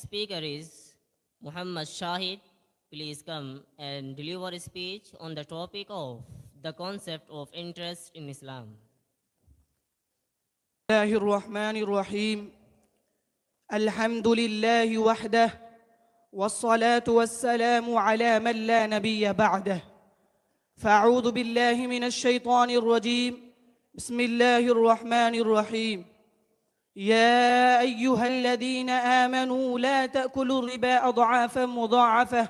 Next speaker is Muhammad Shahid. Please come and deliver a speech on the topic of the concept of interest in Islam. الله الرحمن الرحيم الحمد لله وحده والصلاة والسلام على من لا نبي بعده فأعوذ بالله من الشيطان الرجيم بسم الله الرحمن الرحيم يا أيها الذين آمنوا لا تأكلوا الربا أضعافا مضاعفة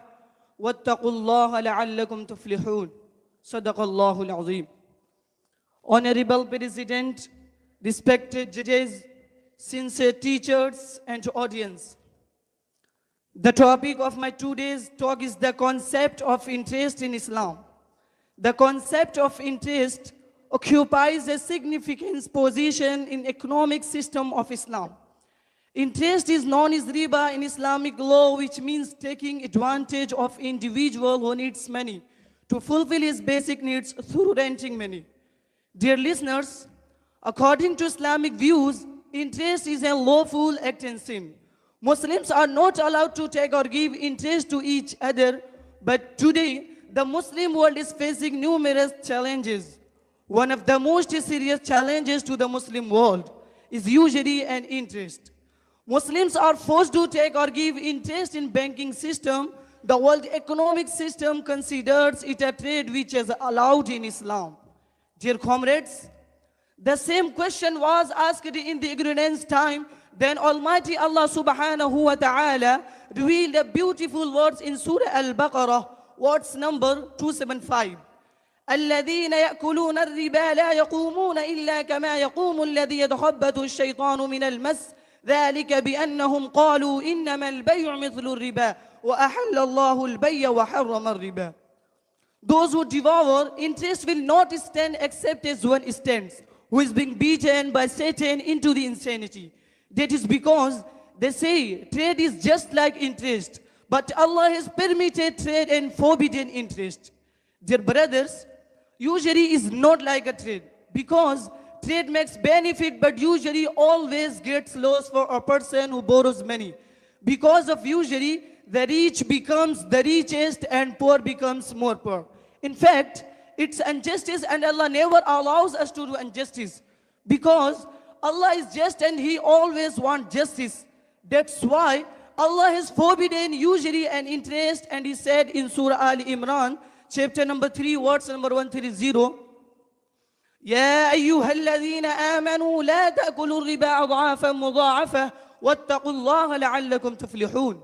واتقوا الله لعلكم تفلحون صدق الله العظيم. Honorable President, respected judges, sincere teachers and audience. The topic of my today's talk is the concept of interest in Islam. The concept of interest occupies a significant position in economic system of Islam. Interest is known as riba in Islamic law, which means taking advantage of individual who needs money to fulfill his basic needs through renting money. Dear listeners, according to Islamic views, interest is a lawful act and sin. Muslims are not allowed to take or give interest to each other, but today the Muslim world is facing numerous challenges. One of the most serious challenges to the Muslim world is usury and interest. Muslims are forced to take or give interest in banking system. The world economic system considers it a trade which is allowed in Islam. Dear comrades, the same question was asked in the ignorance time. Then Almighty Allah subhanahu wa ta'ala revealed the beautiful words in Surah Al-Baqarah, words number 275. الذين يأكلون الربا لا يقومون إلا كما يقوم الذي يتخبطه الشيطان من المس ذلك بأنهم قالوا إنما البيع مثل الربا وأحل الله البيع وحرم الربا. Those who devour interest will not stand except as one stands, who is being beaten by Satan into the insanity. That is because they say trade is just like interest, but Allah has permitted trade and forbidden interest. Dear brothers, usury is not like a trade, because trade makes benefit, but usury always gets loss for a person who borrows money. Because of usury, the rich becomes the richest and poor becomes more poor. In fact, it's injustice, and Allah never allows us to do injustice, because Allah is just and He always wants justice. That's why Allah has forbidden usury and interest, and He said in Surah Ali Imran, chapter number 3, verse number 130, يا أيها الذين آمنوا لا تأكلوا الربا أضعافا مضاعفة واتقوا الله لعلكم تفلحون.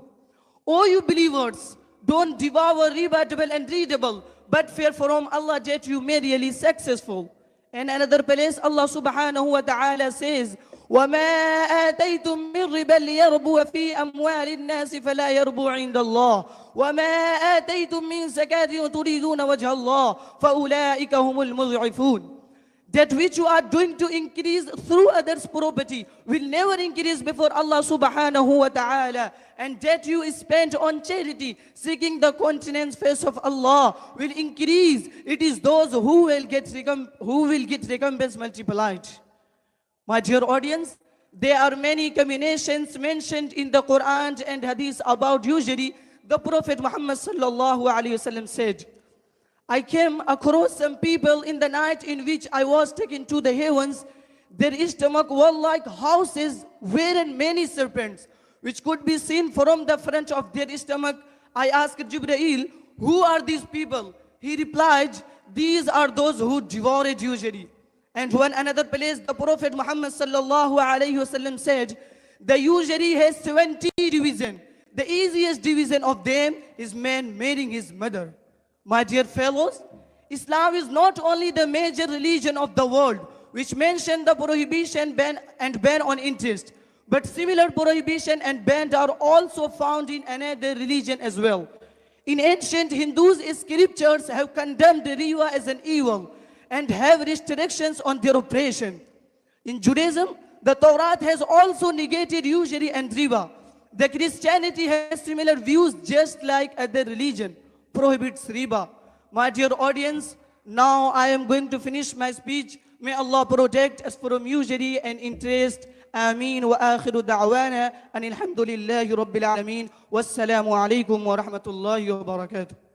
O you believers, don't devour riba double and treble, but fear from Allah that you may really successful. In another place, Allah subhanahu wa ta'ala says, وَمَا آتَيْتُم مِّن رِّبًا لِيَرْبُوَ فِي أَمْوَالِ النَّاسِ فَلَا يَرْبُو عِندَ اللَّهِ وَمَا آتَيْتُم مِّن زَكَاةٍ تُرِيدُونَ وَجْهَ اللَّهِ فَأُولَٰئِكَ هُمُ الْمُضْعِفُونَ. That which you are doing to increase through others' property will never increase before Allah subhanahu wa ta'ala. And that you spend on charity, seeking the countenance face of Allah, will increase. It is those who will get recompense multiplied. My dear audience, there are many combinations mentioned in the Quran and Hadith about usury. The Prophet Muhammad sallallahu alaihi wasallam said, I came across some people in the night in which I was taken to the heavens. Their stomach were like houses wherein many serpents, which could be seen from the front of their stomach. I asked Jibreel, who are these people? He replied, these are those who devoured usury. And when another place, the Prophet Muhammad sallallahu alayhi wasallam said, the usury has 70 divisions. The easiest division of them is man marrying his mother. My dear fellows, Islam is not only the major religion of the world, which mention the prohibition ban on interest, but similar prohibition and ban are also found in another religion as well. In ancient Hindus, scriptures have condemned riba as an evil and have restrictions on their operation. In Judaism, the Torah has also negated usury and riba. The Christianity has similar views, just like other religion prohibits riba. My dear audience, now I am going to finish my speech. May Allah protect us from usury and interest. آمين. وآخر دعوانا أن الحمد لله رب العالمين، والسلام عليكم ورحمة الله وبركاته.